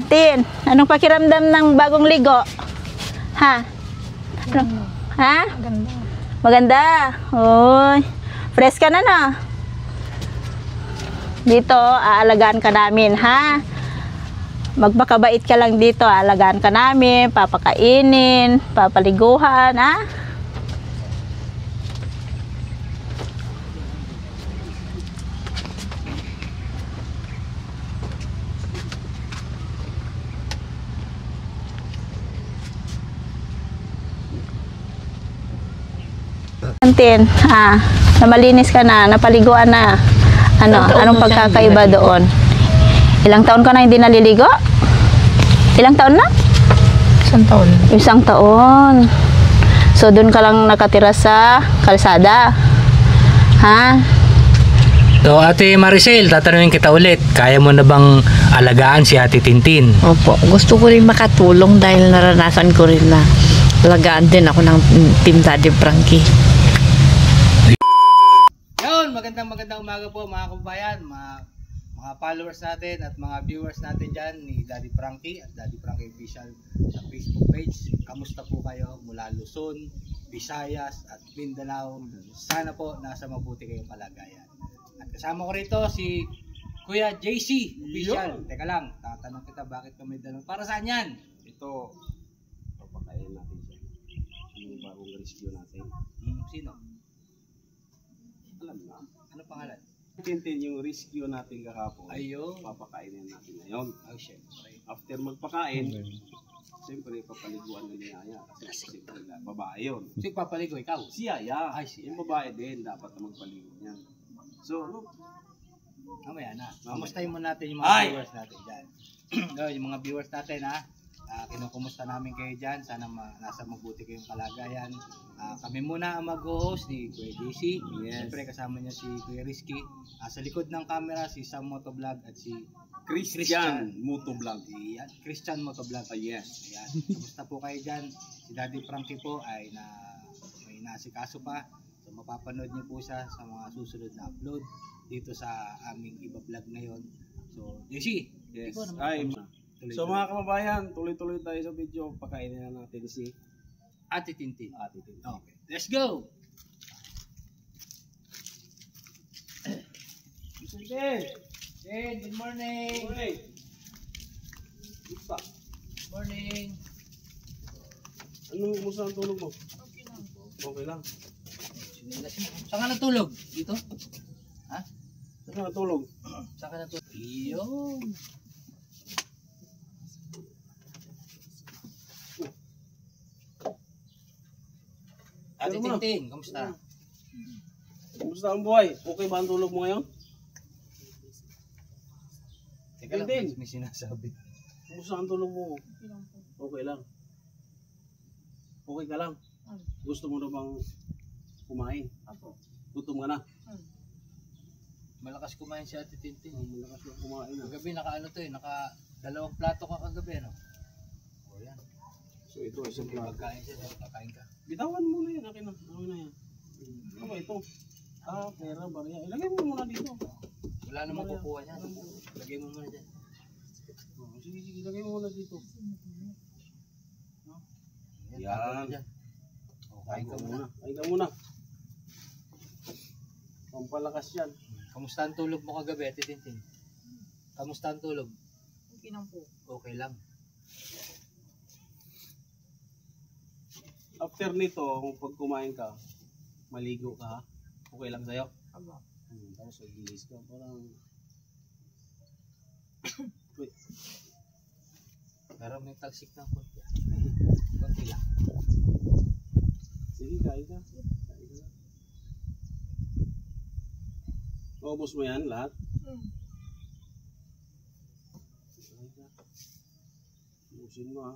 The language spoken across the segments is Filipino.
Tin, anong pakiramdam ng bagong ligo? Ha? Ano? Ha? Maganda. Maganda. Uy, fresh ka na na. Dito, aalagaan ka namin, ha? Magpakabait ka lang dito, aalagaan ka namin, papakainin, papaliguhan, ha? Tin, na malinis ka na, napaliguan na. Anong pagkakaiba doon? Ilang taon ka na hindi naliligo? Ilang taon na? Isang taon. Isang taon. So, doon ka lang nakatira sa kalsada. Ha? So, Ate Maricel, tatanungin kita ulit. Kaya mo na bang alagaan si Ate Tintin? Opo. Gusto ko rin makatulong dahil naranasan ko rin na alagaan din ako ng Team Daddy Frankie. Yun, magandang umaga po mga kababayan, mga followers natin at mga viewers natin dyan ni Daddy Frankie at Daddy Frankie Official sa Facebook page. Kamusta po kayo mula Luzon, Visayas at Mindanao? Sana po nasa mabuti kayong kalagayan. At kasama ko rito si Kuya JC Official. Teka lang, tatanong kita bakit kami dalawang. Para saan yan? Ito, papakain natin siya. Yung bagong rescue natin. Sino? Alam na. Ano pangalan? Tintin yung rescue natin kahapon. Ayun. Papakainin natin ngayon. Oh, syempre. After magpakain, siyempre papaliguan na niya. Kasi babae yun. Sino papaligo? Ikaw? Si Yaya. Ay, si yung babae din, dapat na magpaligo niya. So, Mamaya na. Mamaya. Kamustahin mo natin yung mga viewers natin dyan. Yung mga viewers natin, kinukumusta namin kayo dyan. Sana nasa mabuti kayong kalagayan. Kami muna ang mag-host ni Kuya JC. Yes. Siyempre kasama niya si Kuya Rizky. Sa likod ng camera, si Sam Motovlog at si Christian Motovlog. Yan, Christian Motovlog. Yes. Ayan. Kamusta po kayo dyan? Si Daddy Frankie po ay may nasikaso pa. So mapapanood niyo po siya sa mga susunod na upload dito sa aming iba vlog ngayon. So, JC, Yes. ikaw naman. Ay, Tuloy-tuloy. so mga kababayan, tuloy-tuloy tayo sa video. Pakainin na natin si Ate Tintin. Ate Tintin. Okay, let's go! Good morning! Okay. Isa. Good morning! Ano kumusta ang tulog mo? Okay lang. Saan ka natulog? Dito? Ha? Saan ka natulog? Saan ka natulog? Iyon! Ate Pero mo na. Tintin, kamusta? Kumusta ang buhay? Okay ba ang tulog mo ngayon? Teka lang, Tintin. may sinasabi. Kumusta ang tulog mo? Okay lang. Okay ka lang? Gusto mo na bang kumain? Gutom ka na? Malakas kumain si Ate Tintin. Malakas na kumain na. Kagabi naka dalawang plato ka kagabi, no? O yan. So ito isang plato. Magkain siya, kakain ka. Bitawan mo na yan. Akin na. Akin na yan. Ano ba ito? Pera, barya. Ilagay mo muna dito. Wala namang kukuha niya. Lagay mo muna dyan. Sige, ilagay mo muna dito. Yan. Yan. tago mo dyan. O, kain ka muna. Kain ka muna. Pampalakas yan. Kamusta ang tulog mo kagabi, Ate Tintin? Kamusta ang tulog? Okay lang po. Okay lang. After nito, kung pag kumain ka, maligo ka, okay lang sa'yo? Aba. Tapos magbihis ka, parang... Wait. Pero may talsik ng konti. Konti lang. Sige, kain ka. Kain ka. Maubos mo yan lahat? Kain ka. Ubusin mo ha.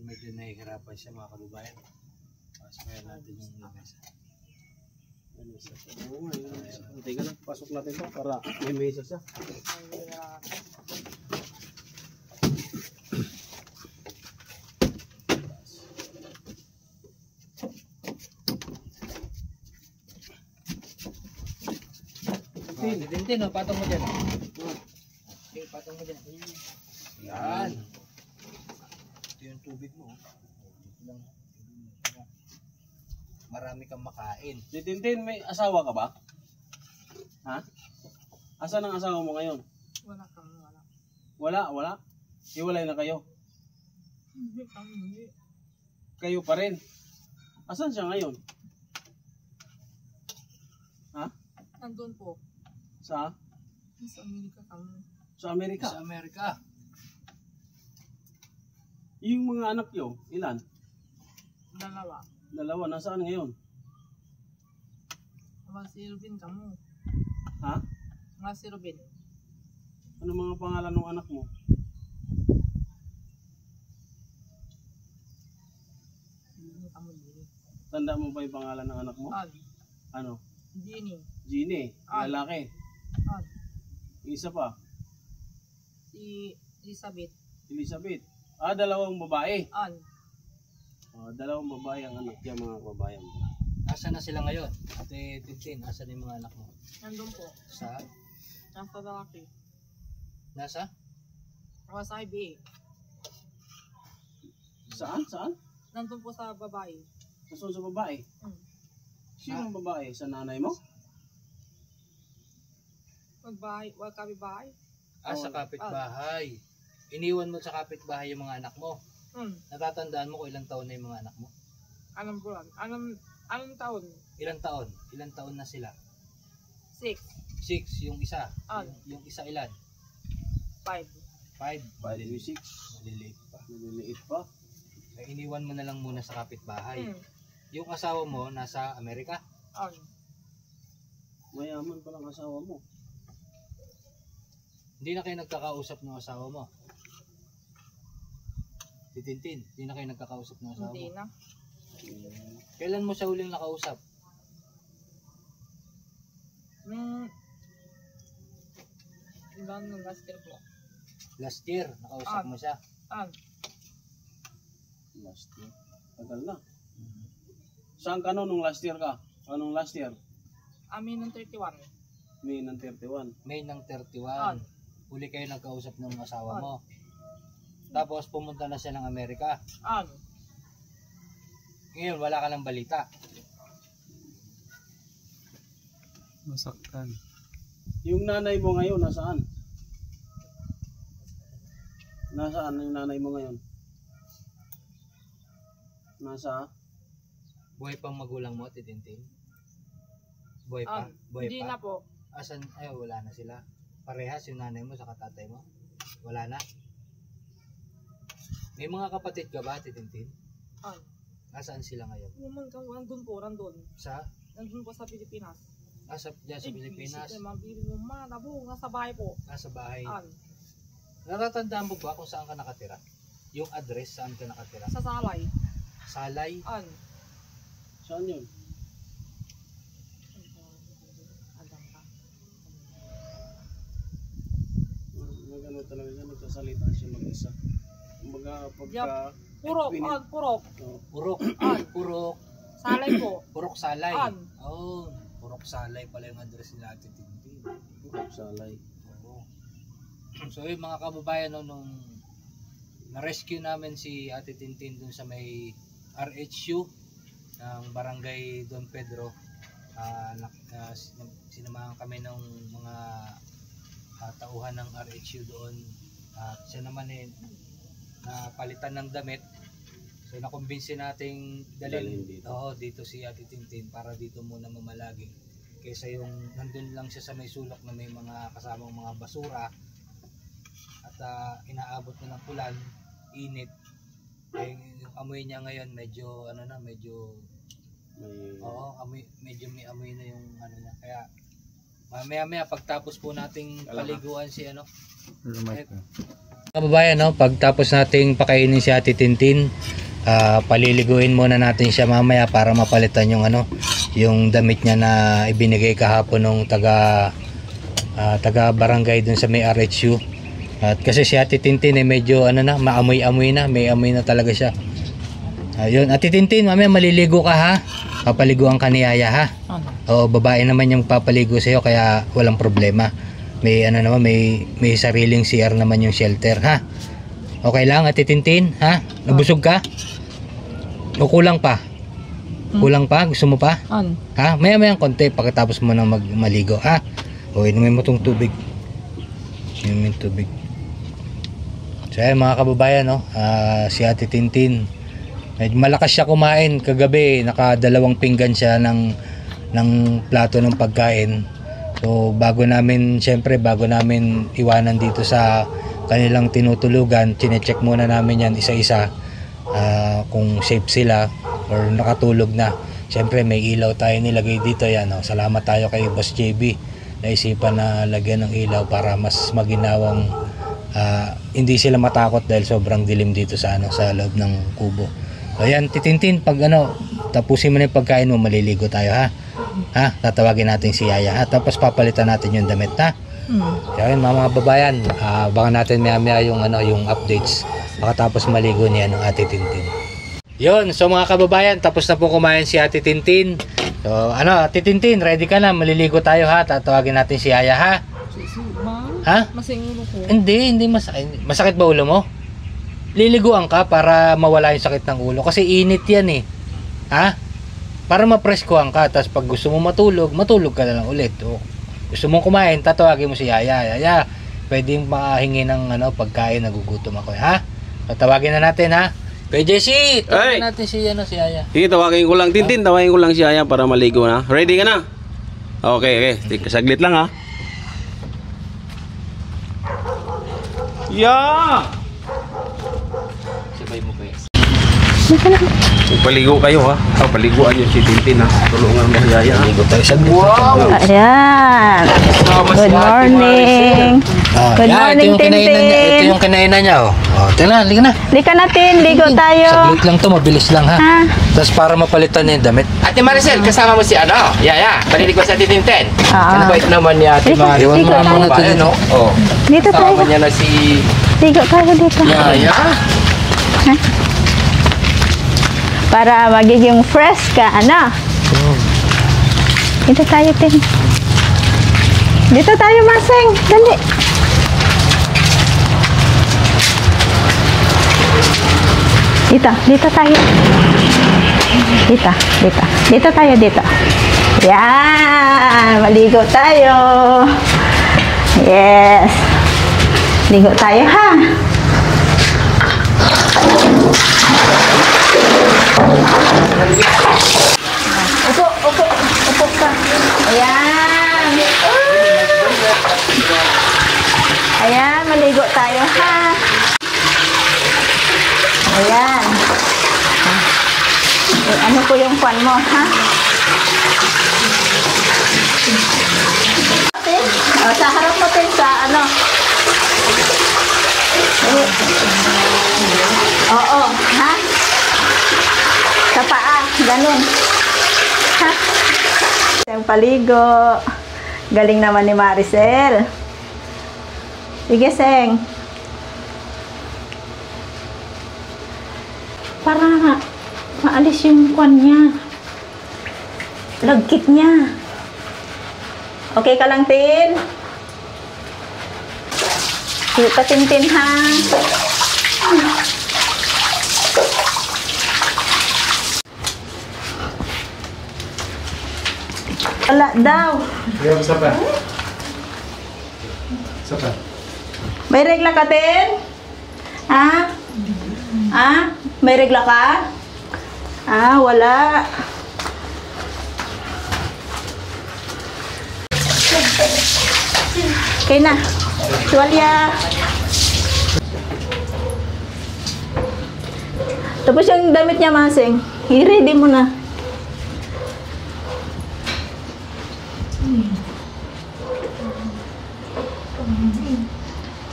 Medyo nahihirapan siya mga kalubayan. Pasayan natin yung lamesa. Oo nga, teka lang, pasok natin to para may mesa siya. Tintin. Tintin, oh, patong mo dyan. Okay, patong mo dyan. Yan. Ito yung tubig mo. Ito lang. Marami kang makain. Tintin, may asawa ka ba? Ha? Asan ang asawa mo ngayon? Wala kang wala. Wala. Iwalay na kayo. Hindi kami, hindi. Kayo pa rin. Asan siya ngayon? Ha? Nandun po. Sa? Sa Amerika kami. Sa Amerika? Sa Amerika. Yung mga anak nyo, ilan? Dalawa. Dalawa, nasaan ngayon? Wala si Ruben kamo. Ha? Wala si Ruben. Ano mga pangalan ng anak mo? Hindi kamo diri. Tanda mo ba yung pangalan ng anak mo? An. Ano? Jenny. Gine, lalaki. An. Yung isa pa, Si Elizabeth. Elizabeth. Dalawang babae. An. Dalawang babae ang anak niya, mga kabayan. Asan na sila ngayon? Ate Tintin, asan yung mga anak mo? Nandun po. Sa? Nasa lalaki. Nasa? Wala sa IBA. Saan? Saan? Nandun po sa babae. Nasaan sa babae? Sino ang babae? Sa nanay mo? Magbahay. Wala kami bahay. Sa kapitbahay. Iniwan mo sa kapitbahay yung mga anak mo. Natatandaan mo kung ilang taon na yung mga anak mo? Anong buwan? Anong taon? Ilang taon? Ilang taon na sila? 6. 6 yung isa. Ah. Yung isa ilan? 5. 5. Bali yung 6. Maliliit pa. Maliliit pa. Kaya iniwan mo na lang muna sa kapitbahay. Yung asawa mo nasa Amerika? An. Mayaman palang asawa mo. Hindi na kayo nagkakausap ng asawa mo? Titintin, hindi na kayo nagkakausap ng asawa Hindi mo? na. Kailan mo siya huling nakausap? Ilan ng last year po. Last year, nakausap mo siya. An. Last year. Tagal na. Saan ka nung last year ka? Anong last year? Amin ng 31. May ng 31. May ng 31. Huli kayo nagkausap ng asawa mo. Tapos pumunta na siya ng Amerika. An. Ngayon, wala ka ng balita. Masaktan. Yung nanay mo ngayon, nasaan? Nasaan yung nanay mo ngayon? Nasa? Buhay pang magulang mo, Titintin? Buhay pa? An. Buhay Hindi pa? na po. Asan? Ay, wala na sila. Parehas yung nanay mo sa tatay mo? Wala na? May mga kapatid ka ba, Titintin? An. Nasaan sila ngayon? Naman ka, nandun po, nandun. Sa? Nandun po sa Pilipinas. Diyan sa Pilipinas? Mabili mo nabo, nasa bahay po. Nasa bahay. An. Natatandaan mo ba kung saan ka nakatira? Yung address, saan ka nakatira? Sa Salay. Salay? An. Saan yun? Alam ka. Magano talaga siya, nagsasalita siya mag-isa. Kumbaga pagka... Purok, an, purok. Purok. Purok. Salay po. Purok Salay. An. Oh, Purok Salay pala yung address nila Ate Tintin. Purok Salay. Oo. So yung mga kababayan no, nung na-rescue namin si Ate Tintin dun sa may RHU ng Barangay Don Pedro, sinamahan kami ng mga tauhan ng RHU doon. Siya naman napalitan ng damit. So nakumbinsi nating dalhin dito. Dito si Ate Tintin para dito muna mamalagi. Kaysa yung nandun lang siya sa may sulok na may mga kasamang mga basura at inaabot na ng ulan, init. Yung amoy niya ngayon medyo medyo medyo may amoy na yung ano niya. Kaya mamaya pagtapos po nating paliguan si kababayan, pagtapos nating pakainin si Ate Tintin, paliliguin muna natin siya mamaya para mapalitan yung yung damit niya na ibinigay kahapon ng taga barangay dun sa may RHU. At kasi si Ate Tintin medyo maamoy-amoy na, may amoy na talaga siya. Ayun, Ate Tintin, mamaya maliligo ka ha. Papaliguan ka ni Yaya ha. Ano? Oo, babae naman yung papaligo sa'yo kaya walang problema. May ano naman, may sariling CR naman yung shelter ha. Okay lang Ate Tintin ha? Nabusog ka? O kulang pa? Kulang pa? Gusto mo pa? Ano? Ha? Maya-mayang konti pagkatapos mo nang maligo ha. O inumin mo tong tubig. Inumin tubig. So ayan mga kababayan no, si Ate Tintin medyo malakas siya kumain kagabi, nakadalawang pinggan siya ng plato ng pagkain. So bago namin iwanan dito sa kanilang tinutulugan, chine-check muna namin yan isa-isa kung safe sila or nakatulog na. Siyempre may ilaw tayo nilagay dito yan. No? Salamat tayo kay Boss JB, naisipan na lagyan ng ilaw para mas maginawang hindi sila matakot dahil sobrang dilim dito sa loob ng kubo. So yan, Titintin, pag tapusin mo na yung pagkain mo, maliligo tayo ha. Ha? Tatawagin natin si Yaya ha. Tapos papalitan natin yung damit ha. Kaya yun mga babayan, baka natin maya yung updates makatapos maligo niya ng Ate Tintin. Yun, so mga kababayan, tapos na po kumain si Ate Tintin. So Ate Tintin, ready ka na, maliligo tayo ha. Tatawagin natin si Yaya ha. Ha? Masing ulo ko. Hindi masakit. Masakit ba ulo mo? Liliguan ka para mawala yung sakit ng ulo kasi init yan eh. Ha? Para mapreskohan ka, tapos pag gusto mo matulog ka na lang ulit. O, gusto mong kumain, tatawagin mo si Yaya. Yaya, pwedeng makahingi ng pagkain, nagugutom ako. Ha? Tatawagin na natin ha. Kay Jessie, tawagin natin si Yaya. Sige, tawagin ko lang. Tintin, tawagin ko lang si Yaya para maligo na. Ready ka na? Okay. Saglit lang ha. Yeah! Sabay mo kayo. Paligo kayo ha. Paliguan yung si Tintin ha. Tulungan mo si Yaya. Ligo tayo sa Wow! Ayan. Good morning. Good morning, Tintin. Ito yung kinainan niya. Tingnan, liga na. Lika natin, ligo tayo. Saglit lang to, mabilis lang ha. Ha? Tapos para mapalitan na yung damit. Ate Maricel, kasama mo si Yaya. Panilig ko sa Ate Tintin. Ah. Ano ba ito naman ni Ate Ligo, Maricel? Iwan mo ligo na muna tayo. ito no? Oh. Dito tayo. Kasama niya na si Ligo tayo dito. Yaya. Para magiging fresh ka, Dito tayo, Tin. Dito tayo, Maseng. Dali. Dito tayo. Dito tayo, dito. Yan. Maligo tayo. Yes. Ligo tayo, ha? Upo ka. Ayan. Ayan, maligo tayo, ha? Ayan. Ano po yung kwan mo, ha? Sa harap mo tayo sa Oo, ha? Sa paa, ganun. Ha? Yung paligo. Galing naman ni Maricel. Sige, Seng. Para maalis yung kwan niya. Lagkit niya. Okay ka lang, Tin? Sige pa, Tintin, ha? Wala daw. May regla ka, Tin? Ha? Ha? May regla ka? Wala. Okay na. Tuwalya. Tapos yung damit niya, Maseng. I-ready mo na.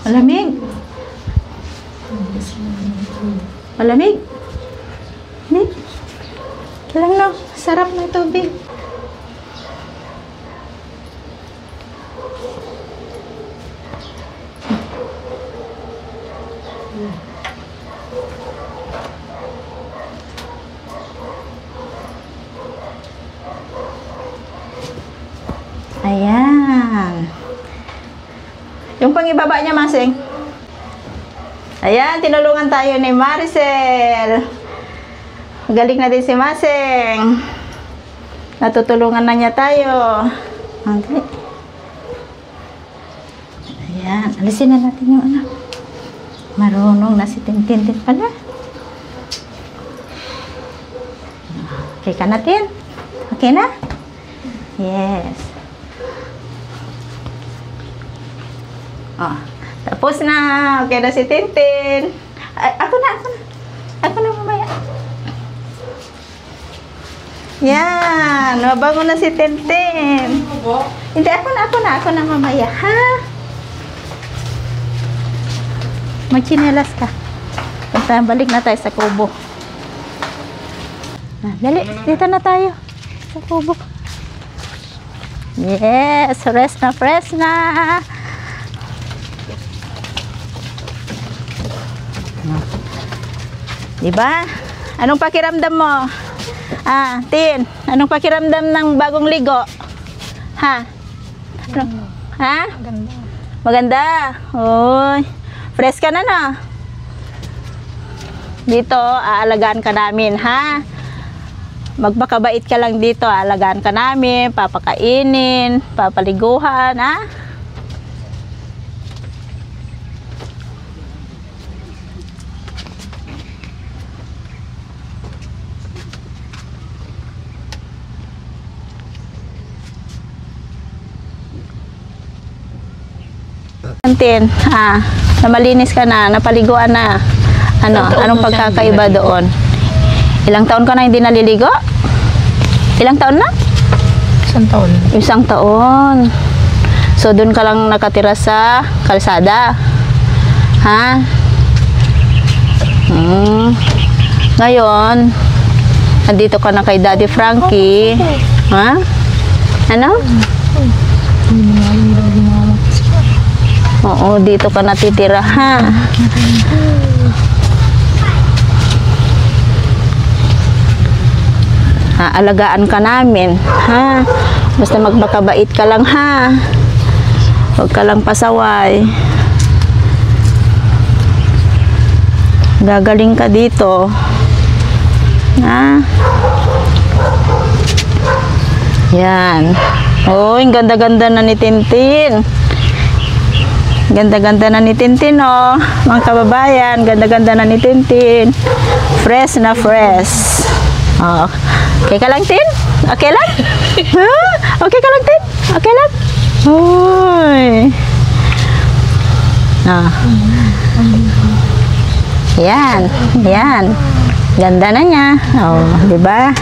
Malamig. Malamig. Nih. Lang no. Sarap ng tubig. pang ibaba niya, Masing? Ayan, tinulungan tayo ni Maricel. Galing na din si Masing. Natutulungan na niya tayo. Okay. Ayan, alisin na natin yung ano. Marunong na si Tintin pala. Okay ka natin? Okay na? Yes. Oh, tapos na. Okay na si Tintin. Ay, ako na. Ako na mamaya. Yan. Mabango na si Tintin. Hindi, ako na mamaya. Ha? Magchinelas ka. Punta, balik na tayo sa kubo. Dali, dito na tayo. Sa kubo. Yes, rest na. Diba? Anong pakiramdam mo? Tin, anong pakiramdam ng bagong ligo? Ha? Ano? Ha? Maganda. Uy. Fresh ka na, no? Dito, aalagaan ka namin, ha? Magpakabait ka lang dito, aalagaan ka namin, papakainin, papaliguhan, ha? Tin, na malinis ka na, napaliguan na. Anong pagkakaiba doon? Ilang taon ka na hindi naliligo? Ilang taon na? 1 taon. 1 taon. So, doon ka lang nakatira sa kalsada? Ha? Ngayon, nandito ka na kay Daddy Frankie. Ha? Ano? Oo, dito ka natitira, ha? Alagaan ka namin, ha? Basta magmakabait ka lang, ha? Huwag ka lang pasaway. Gagaling ka dito. Ha? Yan. Oh, ang ganda-ganda na ni Tintin. Ganda-ganda na ni Tintin, oh. Mga kababayan, ganda-ganda na ni Tintin. Fresh na fresh. Oh. Okay ka lang, Tin? Okay lang? Okay ka lang, Tin? Okay lang? Uy. Yan. Yan. Ganda na niya. Oh, di ba?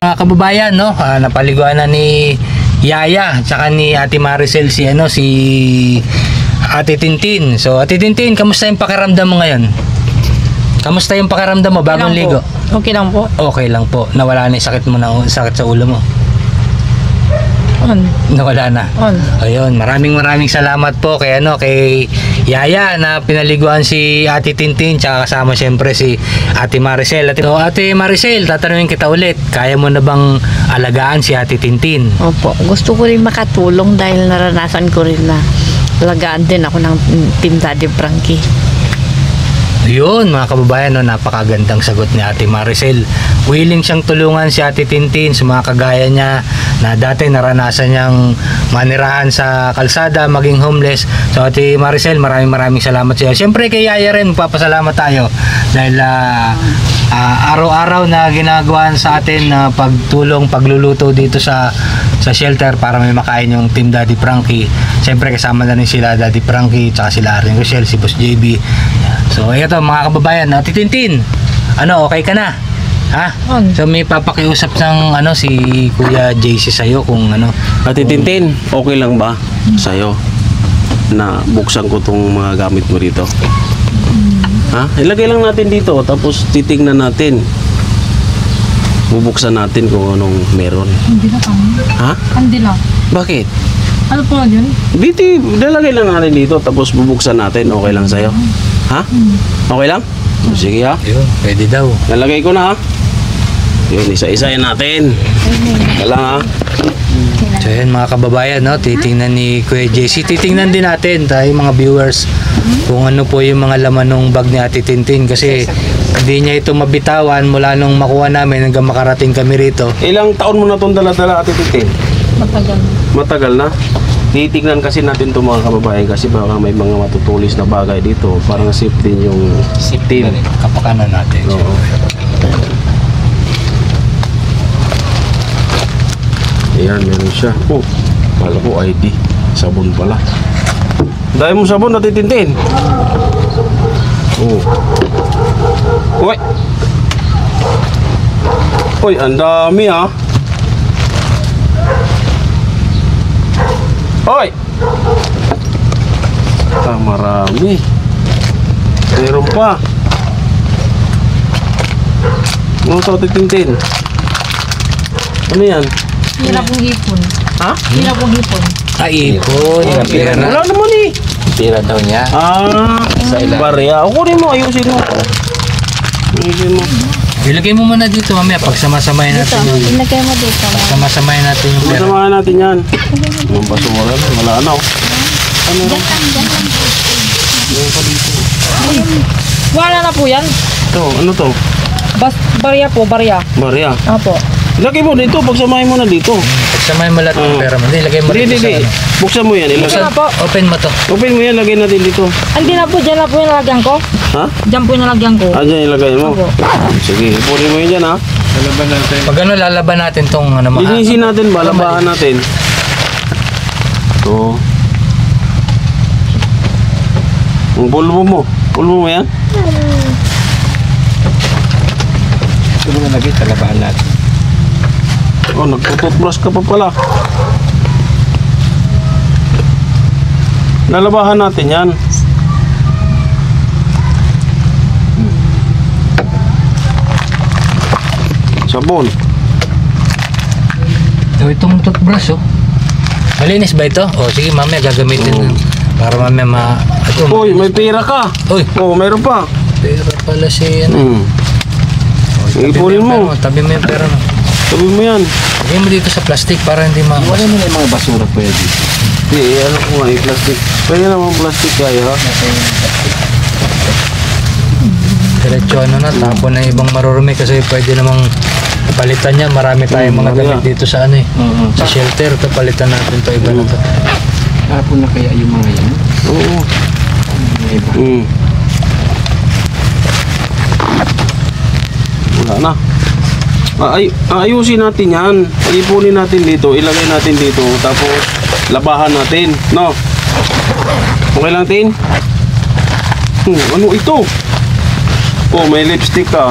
Mga kababayan, no? Napaliguan na ni Yaya tsaka ni Ate Maricel si Ate Tintin. So Ate Tintin, kamusta yung pakiramdam mo ngayon? Kamusta yung pakiramdam mo bagong ligo? Okay lang po. Okay lang po. Nawala na yung sakit mo na sakit sa ulo mo. Nawala na. Ayun, maraming salamat po kay kay Yaya na pinaliguan si Ate Tintin tsaka kasama siyempre si Ate Maricel. Ate Maricel, tatanungin kita ulit. Kaya mo na bang alagaan si Ate Tintin? Opo. Gusto ko rin makatulong dahil naranasan ko rin na alagaan din ako ng Team Daddy Frankie. Yun mga kababayan, no, napakagandang sagot ni Ate Maricel. Willing siyang tulungan si Ate Tintin sa mga kagaya niya na dati naranasan niyang manirahan sa kalsada, maging homeless. So Ate Maricel, maraming salamat sa iyo. Siyempre kay Yaya rin, magpapasalamat tayo dahil araw-araw na ginagawa sa atin na pagtulong, pagluluto dito sa shelter para may makain yung Team Daddy Frankie. Siyempre kasama na rin sila Daddy Frankie, tsaka sila Arlen Rochelle, si Boss JB. So ito mga kababayan, Ate Tintin, okay ka na? Ha? So may papakiusap ng si Kuya JC sa'yo kung Ate Tintin, okay lang ba sa'yo na buksan ko tong mga gamit mo dito? Ha? Ilagay lang natin dito tapos titignan natin. Bubuksan natin kung anong meron. Hindi na kami. Ha? Hindi lang. Bakit? Ano po yun? Dito, lalagay lang natin dito tapos bubuksan natin. Okay lang sa'yo? Ha? Okay lang? Sige ha. Yun, pwede daw. Lalagay ko na ha. Yun, isa-isayin natin. Kaya lang ha. So yan mga kababayan, no? Titingnan ni Kuya JC. Titingnan din natin tayo mga viewers kung ano po yung mga laman ng bag ni Ate Tintin kasi hindi niya ito mabitawan mula nung makuha namin hanggang makarating kami rito. Ilang taon mo na itong dala-dala, Ate Tintin? Matagal. Matagal na. Titignan kasi natin itong mga kababayan kasi baka may mga matutulis na bagay dito. Parang safe din yung team. Kapakanan natin. Oo. Ayan, meron siya. Oh, kala ko ID. Sabon pala. Dahil mo sabon, Ate Tintin. Oh. Uy! Uy, ang dami ah. Hoy! Ah, marami. Meron pa. Ano ito, Ate Tintin? Ano yan? Hira pong hipon. Ha? Hira pong hipon. Ipon, yung pera. Wala naman eh. Tira daw niya. Ah, barya. O, kunin mo, ayusin mo. Ayusin mo. Ilagay mo muna dito mamaya pag samasamayin natin yung Ilagay mo dito. samasamayin natin yung pera. Masamahan natin yan. Yung basura, wala na. Ano rin? Wala na po yan. Ito, ano to? Barya po, barya. Barya. Opo. Lagay mo dito, pagsamahin mo na dito. Pagsamahin mo lahat ng pera mo. Hindi, ilagay mo Hindi, dito sa hindi. ano. Buksan mo yan. Buksan. Ilagay. Open mo to. Open mo yan, lagay natin dito. Hindi na po, dyan na po yung nalagyan ko. Ha? Dyan po yung nalagyan ko. Ah, dyan ilagay mo. Opo. Sige, ipunin mo yun dyan ha. Pag ano, lalaban natin tong ano, Linisin natin ba? Labahan natin. Ito. Ang pulbo mo. Pulbo mo yan? Ito mo na lagi, talabahan natin. Oh, nagtututbrush ka pa pala. Lalabahan natin yan. Sabon. Itong toothbrush, oh. Malinis ba ito? O, sige, mamaya gagamitin. Para mamaya Ito, Uy, may pera ka. Uy, Oh, mayroon pa. pera pala si ano. Ipunin mo. Tabi mo yung pera mo. Sabi mo yan. Lagay mo dito sa plastic para hindi Wala mo na yung mga basura pwede. Hindi, ano ko nga, plastic. Pwede naman plastic kaya. Diretso ano na, tapon na ibang marurumi kasi pwede namang palitan niya. Marami tayong mga Maria. gamit dito sa ano eh. Sa shelter, ito palitan natin to iba na to. Tapon na kaya yung mga yan. Oo. Yung iba. Wala na. Ayusin natin yan. Ipunin natin dito, ilagay natin dito, tapos labahan natin. No? Okay lang, Tin? Ano ito? Oh, may lipstick ka.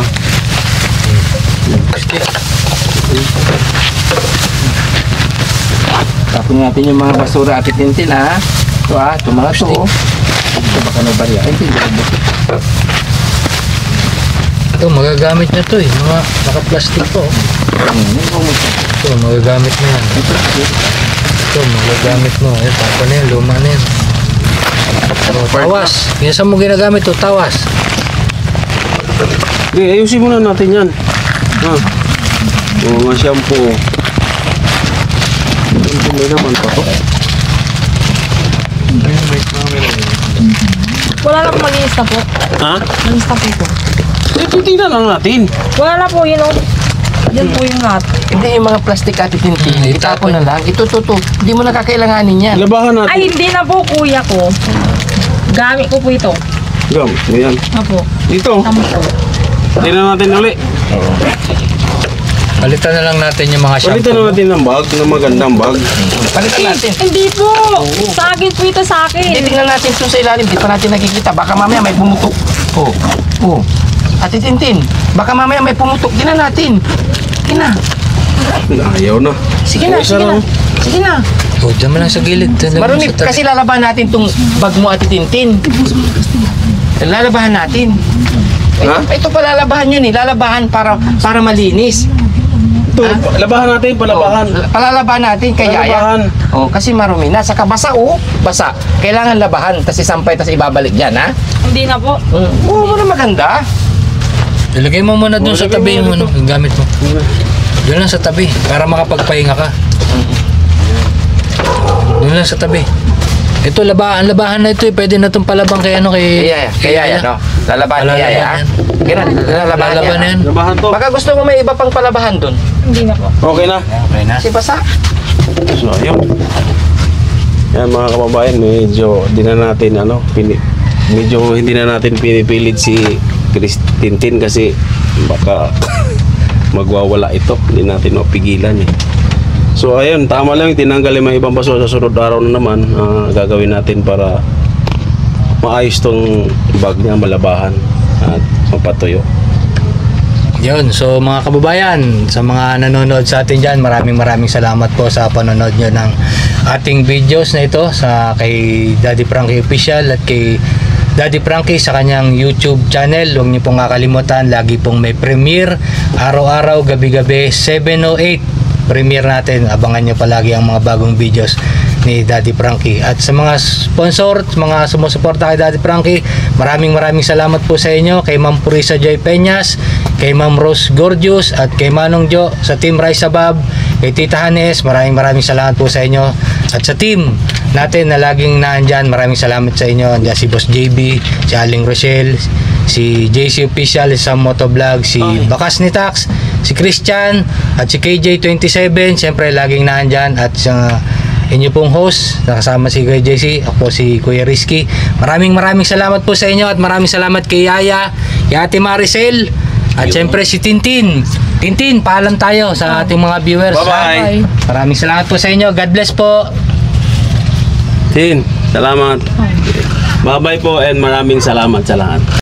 Tapon natin yung mga basura at Tintin ha. Ito ha, ito mga to. Ito baka nabarya. Ay, hindi. Ito, magagamit na to eh. Mga naka-plastic to. Ito, magagamit na yan. Ito, magagamit mo. Ayan, tapa na yan, luma na yan. Oh, tawas. Yan saan mo ginagamit to? Tawas. Okay, ayusin muna natin yan. Ha? Oh, mga shampoo. Shampoo may naman pa to. Wala na po, malinis na po. Ha? Malinis na po ito. Titingnan lang natin. Wala na po, yun o. Yan po yung lahat. Hindi yung mga plastic at Tintin. Itapon na lang. Ito. Hindi mo nakakailanganin yan. Labahan natin. Ay, hindi na po, kuya ko. Gamit ko po ito. Gam, ayan. Apo. Dito. Tama po. Tingnan natin ulit. Palitan na lang natin yung mga shampoo. Palitan na natin ng bag, ng magandang bag. Palitan natin. Hindi po. Sa akin po ito, sa akin. Hindi, tingnan natin ito sa ilalim. Di pa natin nakikita. Baka mamaya may pumutok. Oh. Ate Tintin, baka mamaya may pumutok. Tingnan natin. Sige na. Ayaw na. Sige na. Sige na. Oh, dyan mo lang sa gilid. Dyan mo Marunong sa tabi. kasi lalabahan natin itong bag mo, Ate Tintin. Lalabahan natin. Ha? Ito pa lalabahan yun eh. Lalabahan para malinis. Ito, labahan natin, palabahan. Palalabahan natin kay Lalabahan. Yaya. Oh, kasi marumi na. Saka basa basa. Kailangan labahan, tas isampay, tas ibabalik dyan, ha? Hindi na po. Oo, wala maganda. Ilagay mo muna dun sa Ilagay tabi mo yung dito. ano, yung gamit mo. Doon lang sa tabi para makapagpahinga ka. Doon lang sa tabi. Ito, ang labahan na ito eh. Pwede na itong palabang kay Kaya yan, no? Lalabahan ni Yaya, ha? Kaya lalabahan Lalaban na niya. yan. Labahan to. Baka gusto mo may iba pang palabahan doon. Okay na. Okay na. Si Basa. So, ayun. Yan mga kababayan, medyo hindi na natin pinipilit si Tintin kasi baka magwawala ito. Hindi natin mapigilan eh. So ayun, tama lang tinanggal yung mga ibang baso sa sunod araw na naman. Gagawin natin para maayos tong bag niya, malabahan at mapatuyo. Yun, so mga kababayan, sa mga nanonood sa atin dyan, maraming salamat po sa panonood nyo ng ating videos na ito sa kay Daddy Frankie Official at kay Daddy Frankie sa kanyang YouTube channel. Huwag niyo pong kakalimutan, lagi pong may premiere araw-araw, gabi-gabi 7:08 premiere natin. Abangan nyo palagi ang mga bagong videos ni Daddy Frankie. At sa mga sponsor, mga sumusuporta kay Daddy Frankie, maraming salamat po sa inyo. Kay Ma'am Purisa Joy Peñas, kay Ma'am Rose Gorgeous, at kay Manong Jo sa Team Rise Above, kay Tita Hanes, maraming salamat po sa inyo. At sa team natin na laging naandyan, maraming salamat sa inyo. Andiyan si Boss JB, si Aling Rochelle, si JC Official, sa Motovlog, si Bakas ni Tax, si Christian, at si KJ27, siyempre laging naandyan. At sa inyo pong host, nakasama si Kuya JC, ako si Kuya Rizky. Maraming salamat po sa inyo at maraming salamat kay Yaya, kay Ate Maricel, at siyempre si Tintin. Tintin, paalam tayo sa ating mga viewers. Bye-bye. Maraming salamat po sa inyo. God bless po. Tin, salamat. Bye-bye po and maraming salamat sa lahat.